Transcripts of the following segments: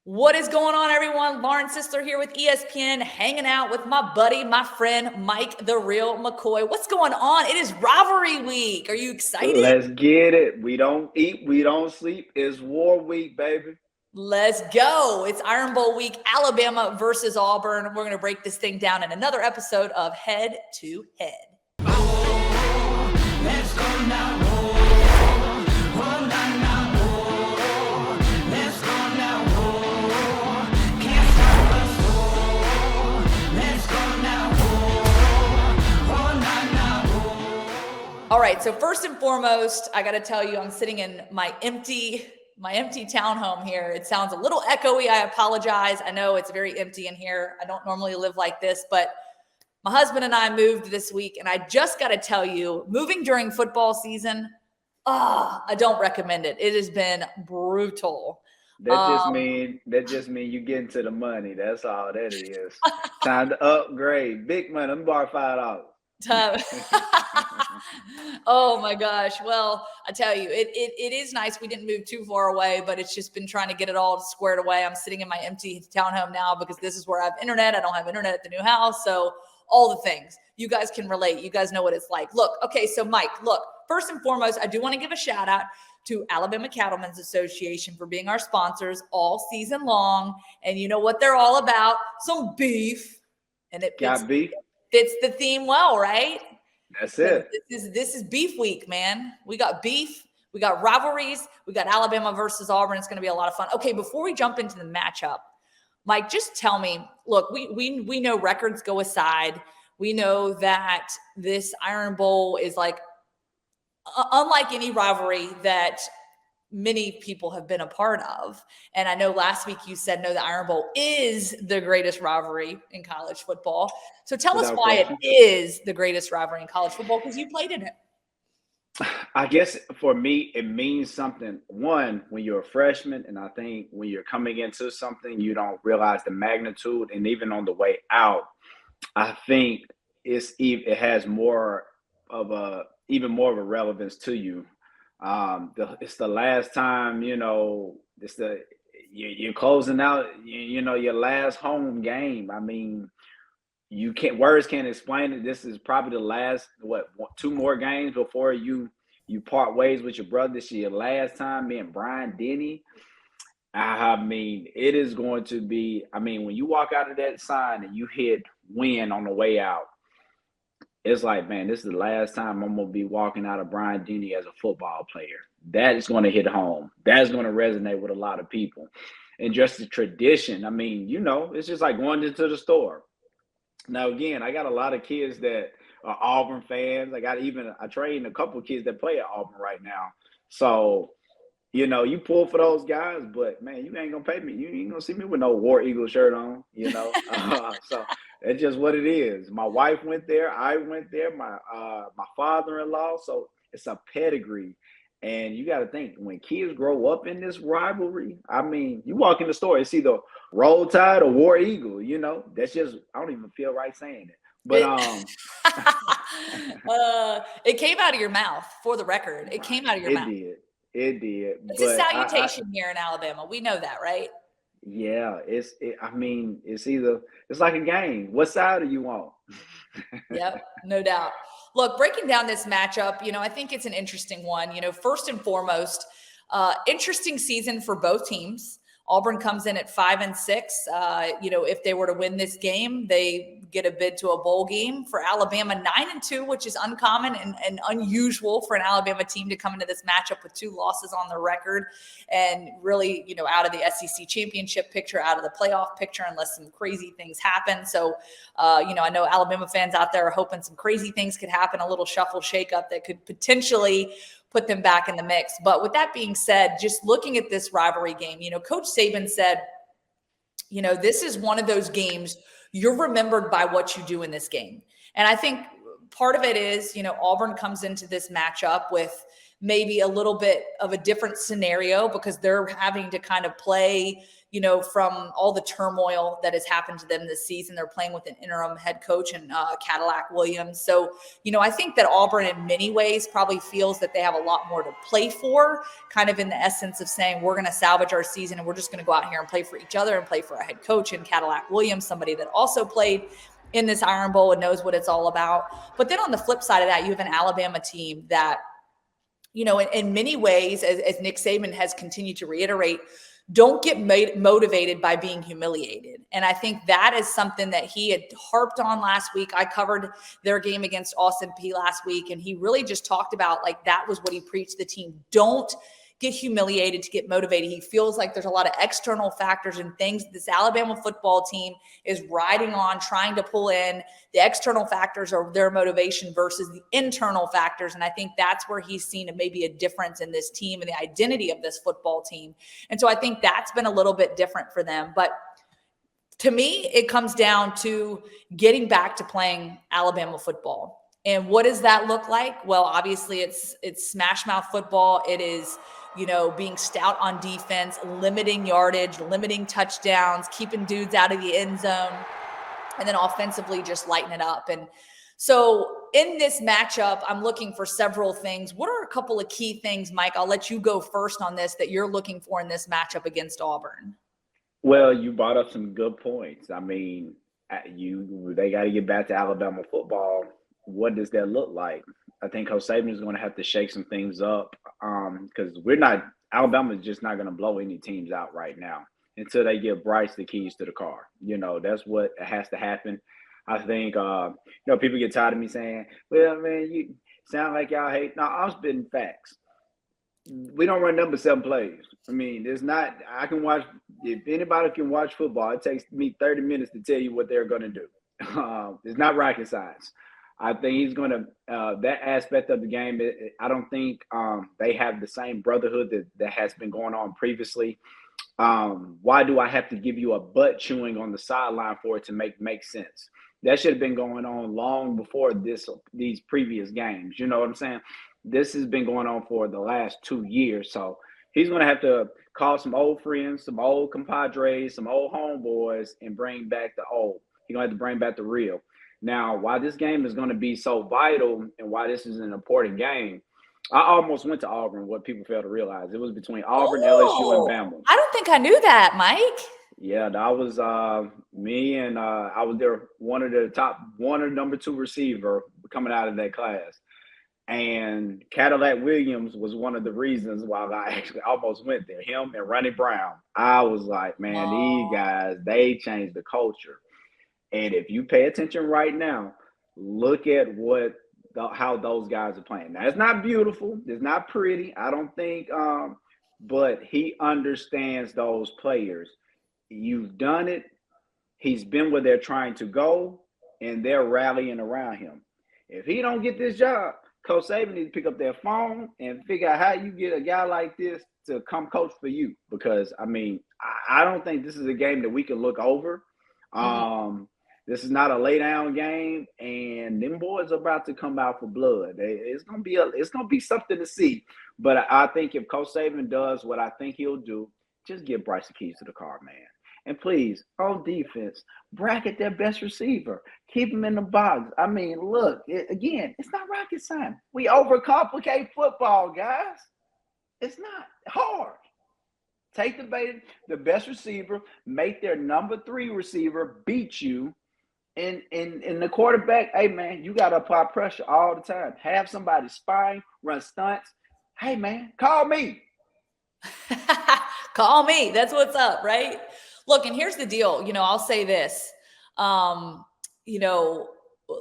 What is going on, everyone? Lauren Sisler here with ESPN, hanging out with my buddy, my friend, Mike the Real McCoy. What's going on? It is Rivalry Week. Are you excited? Let's get it. We don't eat, we don't sleep. It's war week, baby. Let's go. It's Iron Bowl week, Alabama versus Auburn. We're going to break this thing down in another episode of Head to Head. Oh, let's go now. All right, so first and foremost, I got to tell you, I'm sitting in my empty townhome here. It sounds a little echoey. I apologize. I know it's very empty in here. I don't normally live like this, but my husband and I moved this week, and I just got to tell you, moving during football season, I don't recommend it. It has been brutal. That just mean you get into the money. That's all that is. Time to upgrade. Big money. Let me borrow $5. Oh my gosh. Well, I tell you, it is nice. We didn't move too far away, but it's just been trying to get it all squared away. I'm sitting in my empty townhome now because this is where I have internet. I don't have internet at the new house. So all the things you guys can relate. You guys know what it's like. Look, okay. So Mike, first and foremost, I do want to give a shout out to Alabama Cattlemen's Association for being our sponsors all season long. And you know what they're all about? Some beef. And it fits the theme well, right? That's it. This is beef week, man. We got beef. We got rivalries. We got Alabama versus Auburn. It's going to be a lot of fun. Okay, before we jump into the matchup, Mike, just tell me, look, we know records go aside. We know that this Iron Bowl is like unlike any rivalry that many people have been a part of. And I know last week you said, no, the Iron Bowl is the greatest rivalry in college football. So tell us why it is the greatest rivalry in college football, because you played in it. I guess for me, it means something. One, when you're a freshman, and I think when you're coming into something, you don't realize the magnitude. And even on the way out, I think it has even more of a relevance to you. It's the last time, you're closing out, your last home game. I mean, words can't explain it. This is probably the last, 2 more games before you part ways with your brother. This is your last time being Brian Denny. I mean, it is going to be, when you walk out of that sign and you hit win on the way out, it's like, man, this is the last time I'm going to be walking out of Brian Denny as a football player. That is going to hit home. That's going to resonate with a lot of people. And just the tradition, it's just like going into the store. Now, again, I got a lot of kids that are Auburn fans. I train a couple of kids that play at Auburn right now. So, you pull for those guys, but, man, you ain't going to pay me. You ain't going to see me with no War Eagle shirt on, So it's just what it is. My wife went there. I went there. My father-in-law. So it's a pedigree. And you got to think, when kids grow up in this rivalry, you walk in the store, it's either Roll Tide or War Eagle, That's just, I don't even feel right saying it. But it came out of your mouth, for the record. It came out of your mouth. It did. It's a salutation here in Alabama. We know that, right? Yeah, it's like a game. What side are you on? Yep, no doubt. Look, breaking down this matchup, I think it's an interesting one. First and foremost, interesting season for both teams. Auburn comes in at 5-6. If they were to win this game, they get a bid to a bowl game. For Alabama, 9-2, which is uncommon and unusual for an Alabama team to come into this matchup with 2 losses on the record and really, out of the SEC championship picture, out of the playoff picture, unless some crazy things happen. So, I know Alabama fans out there are hoping some crazy things could happen, a little shuffle shakeup that could potentially put them back in the mix. But with that being said, just looking at this rivalry game, Coach Saban said, this is one of those games you're remembered by what you do in this game. And I think part of it is, Auburn comes into this matchup with maybe a little bit of a different scenario because they're having to kind of play, you know, from all the turmoil that has happened to them this season. They're playing with an interim head coach in Cadillac Williams. So, you know, I think that Auburn in many ways probably feels that they have a lot more to play for, kind of in the essence of saying, we're going to salvage our season and we're just going to go out here and play for each other and play for a head coach in Cadillac Williams, somebody that also played in this Iron Bowl and knows what it's all about. But then on the flip side of that, you have an Alabama team that, you know, in many ways, as Nick Saban has continued to reiterate, don't get motivated by being humiliated. And I think that is something that he had harped on last week. I covered their game against Austin Peay last week, and he really just talked about, like, that was what he preached to the team. Don't get humiliated to get motivated. He feels like there's a lot of external factors and things this Alabama football team is riding on, trying to pull in. The external factors are their motivation versus the internal factors. And I think that's where he's seen maybe a difference in this team and the identity of this football team. And so I think that's been a little bit different for them. But to me, it comes down to getting back to playing Alabama football. And what does that look like? Well, obviously it's smash mouth football. It is, you know, being stout on defense, limiting yardage, limiting touchdowns, keeping dudes out of the end zone, and then offensively just lighten it up. And so in this matchup, I'm looking for several things. What are a couple of key things, Mike? I'll let you go first on this, that you're looking for in this matchup against Auburn. Well, you brought up some good points. I mean, they got to get back to Alabama football. What does that look like? I think Coach Saban is going to have to shake some things up because Alabama is just not going to blow any teams out right now until they give Bryce the keys to the car. You know, that's what has to happen. I think, you know, people get tired of me saying, well, man, you sound like y'all hate. No, I'm spitting facts. We don't run number 7 plays. I mean, there's not – I can watch – if anybody can watch football, it takes me 30 minutes to tell you what they're going to do. It's not rocket science. I think he's going to that aspect of the game. I don't think they have the same brotherhood that has been going on previously. Why do I have to give you a butt chewing on the sideline for it to make sense? That should have been going on long before these previous games. You know what I'm saying? This has been going on for the last 2 years. So he's going to have to call some old friends, some old compadres, some old homeboys, and bring back the old. He's going to have to bring back the real. Now, why this game is going to be so vital and why this is an important game, I almost went to Auburn, what people fail to realize. It was between Auburn, LSU, and Bama. I don't think I knew that, Mike. Yeah, that was me, and I was there, one of the number 2 receiver coming out of that class. And Cadillac Williams was one of the reasons why I actually almost went there, him and Ronnie Brown. I was like, man, These guys, they changed the culture. And if you pay attention right now, look at how those guys are playing. Now, it's not beautiful. It's not pretty. I don't think but he understands those players. You've done it. He's been where they're trying to go, and they're rallying around him. If he don't get this job, Coach Saban needs to pick up their phone and figure out how you get a guy like this to come coach for you. Because, I mean, I don't think this is a game that we can look over. This is not a lay down game, and them boys are about to come out for blood. It's gonna be something to see. But I think if Coach Saban does what I think he'll do, just give Bryce the keys to the car, man. And please, on defense, bracket their best receiver. Keep him in the box. I mean, look, it's not rocket science. We overcomplicate football, guys. It's not hard. Take the best receiver, make their number 3 receiver beat you. And the quarterback, hey, man, you got to apply pressure all the time. Have somebody spying, run stunts. Hey, man, call me. Call me. That's what's up, right? Look, and here's the deal. You know, I'll say this, you know,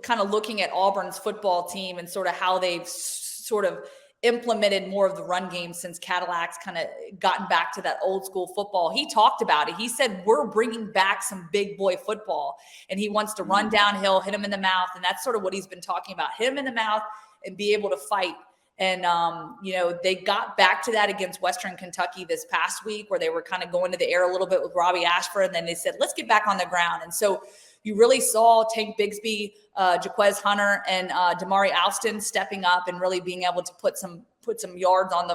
kind of looking at Auburn's football team and sort of how they've sort of implemented more of the run game since Cadillac's kind of gotten back to that old school football. He talked about it. He said, we're bringing back some big boy football, and he wants to run downhill, hit him in the mouth. And that's sort of what he's been talking about, hit him in the mouth and be able to fight. And, you know, they got back to that against Western Kentucky this past week, where they were kind of going to the air a little bit with Robbie Ashford. And then they said, let's get back on the ground. And so you really saw Tank Bigsby, Jaquez Hunter, and Damari Alston stepping up and really being able to put some put some yards on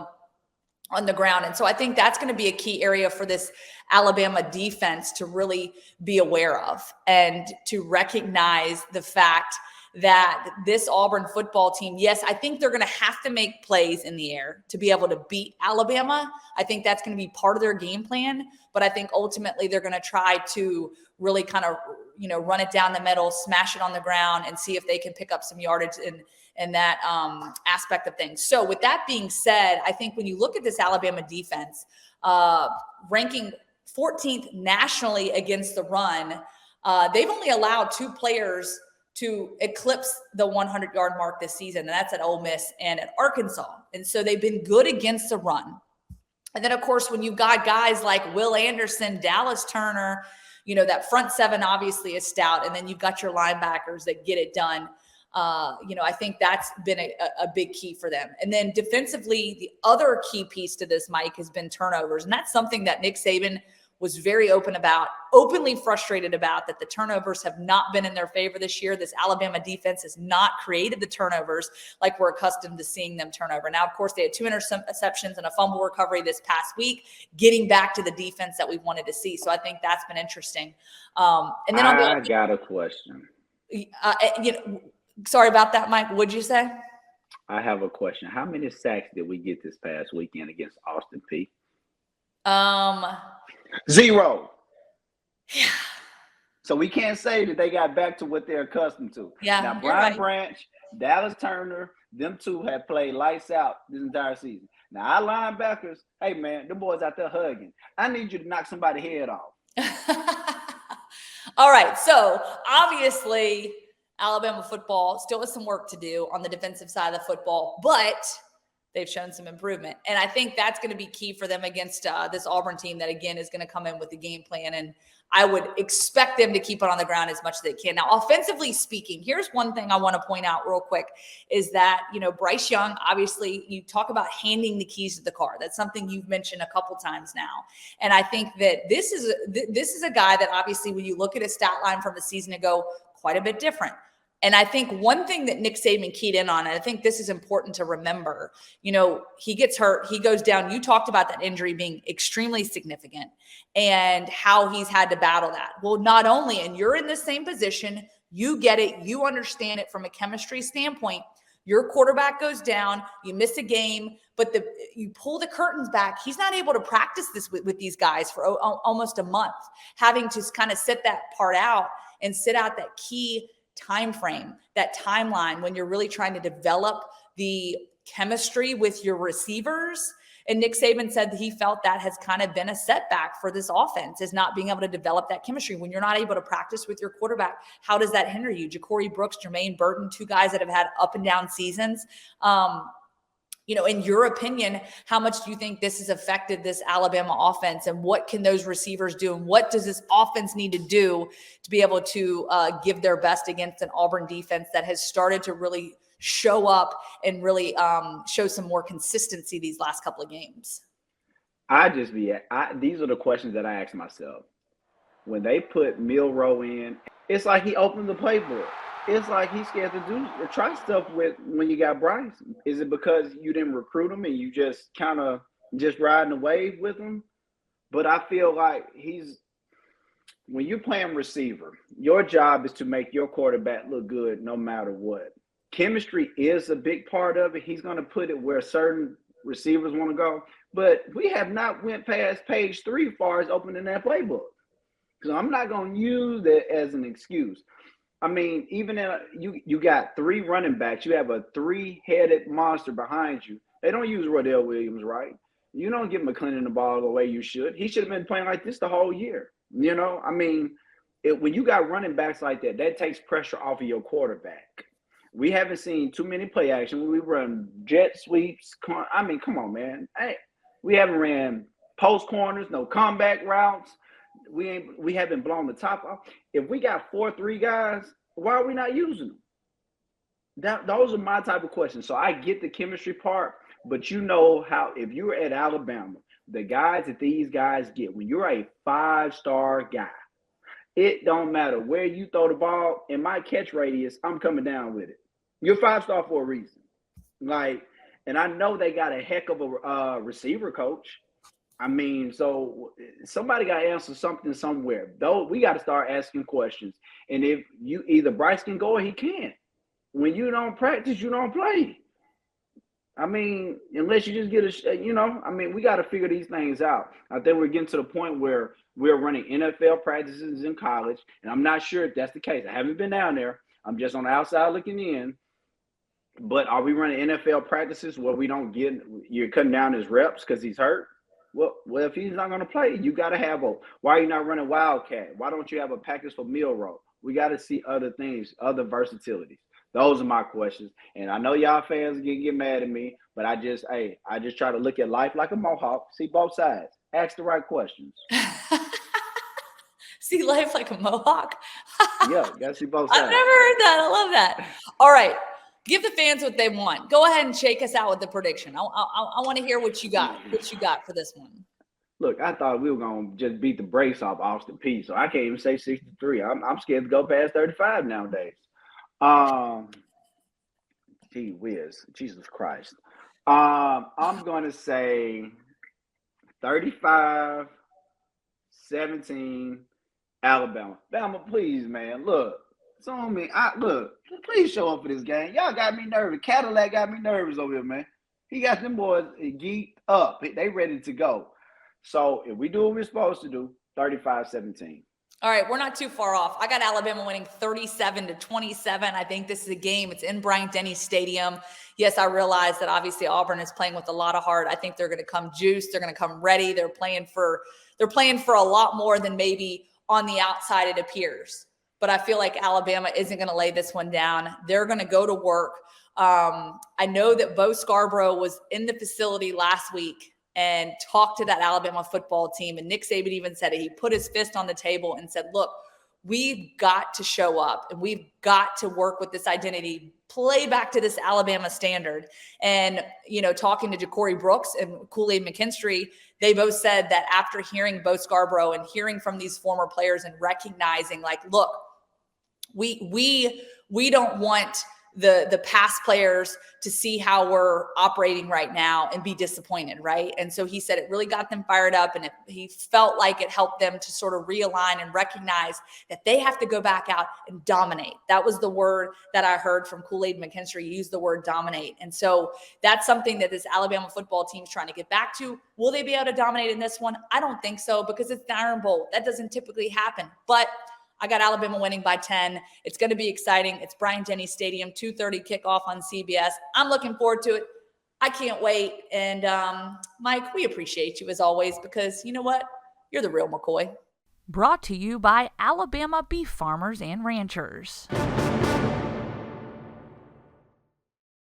the ground. And so I think that's going to be a key area for this Alabama defense to really be aware of and to recognize the fact that this Auburn football team, yes, I think they're going to have to make plays in the air to be able to beat Alabama. I think that's going to be part of their game plan, but I think ultimately they're going to try to really kind of, run it down the middle, smash it on the ground, and see if they can pick up some yardage in that aspect of things. So with that being said, I think when you look at this Alabama defense, ranking 14th nationally against the run, they've only allowed 2 players to eclipse the 100-yard mark this season, and that's at Ole Miss and at Arkansas. And so they've been good against the run. And then, of course, when you've got guys like Will Anderson, Dallas Turner, that front 7 obviously is stout, and then you've got your linebackers that get it done. I think that's been a big key for them. And then defensively, the other key piece to this, Mike, has been turnovers. And that's something that Nick Saban was very openly frustrated about, that the turnovers have not been in their favor this year. This Alabama defense has not created the turnovers like we're accustomed to seeing them turn over. Now, of course, they had 2 interceptions and a fumble recovery this past week, getting back to the defense that we wanted to see. So I think that's been interesting. And then I got a question. Sorry about that, Mike. What'd you say? I have a question. How many sacks did we get this past weekend against Austin Peay? 0. Yeah. So we can't say that they got back to what they're accustomed to. Yeah. Now, Brian Branch, Dallas Turner, them 2 have played lights out this entire season. Now, our linebackers, hey, man, them boys out there hugging. I need you to knock somebody's head off. All right. So, obviously, Alabama football still has some work to do on the defensive side of the football, but they've shown some improvement. And I think that's going to be key for them against this Auburn team that, again, is going to come in with the game plan. And I would expect them to keep it on the ground as much as they can. Now, offensively speaking, here's one thing I want to point out real quick is that, Bryce Young, obviously, you talk about handing the keys to the car. That's something you've mentioned a couple times now. And I think that this is a guy that, obviously, when you look at his stat line from a season ago, quite a bit different. And I think one thing that Nick Saban keyed in on, and I think this is important to remember, he gets hurt, he goes down. You talked about that injury being extremely significant and how he's had to battle that. Well, not only, and you're in the same position, you get it, you understand it from a chemistry standpoint. Your quarterback goes down, you miss a game, but you pull the curtains back. He's not able to practice this with these guys for almost a month, having to kind of sit that part out and sit out that key time frame, that timeline when you're really trying to develop the chemistry with your receivers. And Nick Saban said that he felt that has kind of been a setback for this offense, is not being able to develop that chemistry. When you're not able to practice with your quarterback, how does that hinder you? Ja'Cory Brooks, Jermaine Burton, 2 guys that have had up and down seasons. In your opinion, how much do you think this has affected this Alabama offense, and what can those receivers do? And what does this offense need to do to be able to give their best against an Auburn defense that has started to really show up and really show some more consistency these last couple of games? These are the questions that I ask myself. When they put Milroe in, it's like he opened the playbook. It's like he's scared to try stuff with when you got Bryce. Is it because you didn't recruit him and you just kind of just riding the wave with him? But I feel like when you're playing receiver, your job is to make your quarterback look good no matter what. Chemistry is a big part of it. He's going to put it where certain receivers want to go. But we have not went past page 3 as far as opening that playbook. So I'm not going to use that as an excuse. I mean, even you got 3 running backs. You have a 3-headed monster behind you. They don't use Cadillac Williams, right? You don't give McClendon the ball the way you should. He should have been playing like this the whole year. I mean, when you got running backs like that, that takes pressure off of your quarterback. We haven't seen too many play action. We run jet sweeps. I mean, come on, man. Hey, we haven't ran post corners, no comeback routes. We haven't blown the top off. If we got 4-3 guys, why are we not using them? Those are my type of questions. So I get the chemistry part, but how if you're at Alabama, the guys that these guys get, when you're a 5-star guy, it don't matter where you throw the ball. In my catch radius, I'm coming down with it. You're 5-star for a reason. Like, And I know they got a heck of a receiver coach. I mean, so somebody got to answer something somewhere. Though we got to start asking questions. And if you either Bryce can go or he can't. When you don't practice, you don't play. I mean, unless you just get I mean, we got to figure these things out. I think we're getting to the point where we're running NFL practices in college, and I'm not sure if that's the case. I haven't been down there. I'm just on the outside looking in. But are we running NFL practices where you're cutting down his reps because he's hurt? Well, if he's not going to play, you got to have why are you not running Wildcat? Why don't you have a package for meal roll? We got to see other things, other versatilities. Those are my questions. And I know y'all fans get mad at me, but I just try to look at life like a mohawk, see both sides, ask the right questions. See life like a mohawk? Yeah, gotta see both sides. I've never heard that. I love that. All right. Give the fans what they want. Go ahead and shake us out with the prediction. I want to hear what you got for this one. Look, I thought we were going to just beat the brakes off Austin Peay, so I can't even say 63. I'm scared to go past 35 nowadays. Gee whiz, Jesus Christ. I'm going to say 35-17 Alabama. Bama, please, man, look. It's on me. Please show up for this game. Y'all got me nervous. Cadillac got me nervous over here, man. He got them boys geeked up. They ready to go. So if we do what we're supposed to do, 35-17. All right, we're not too far off. I got Alabama winning 37-27. I think this is a game. It's in Bryant-Denny Stadium. Yes, I realize that obviously Auburn is playing with a lot of heart. I think they're going to come juiced. They're going to come ready. They're playing for a lot more than maybe on the outside it appears. But I feel like Alabama isn't going to lay this one down. They're going to go to work. I know that Bo Scarborough was in the facility last week and talked to that Alabama football team. And Nick Saban even said it. He put his fist on the table and said, look, we've got to show up and we've got to work with this identity, play back to this Alabama standard. And, talking to Ja'Cory Brooks and Kool-Aid McKinstry, they both said that after hearing Bo Scarborough and hearing from these former players and recognizing, like, look, we don't want the past players to see how we're operating right now and be disappointed, right? And so he said it really got them fired up, and he felt like it helped them to sort of realign and recognize that they have to go back out and dominate. That was the word that I heard from Kool-Aid McKinstry. He used the word dominate. And so that's something that this Alabama football team is trying to get back to. Will they be able to dominate in this one? I don't think so, because it's the Iron Bowl. That doesn't typically happen. But I got Alabama winning by 10. It's going to be exciting. It's Bryant-Denny Stadium, 2:30 kickoff on CBS. I'm looking forward to it. I can't wait. And Mike, we appreciate you as always, because you know what? You're the real McCoy. Brought to you by Alabama Beef Farmers and Ranchers.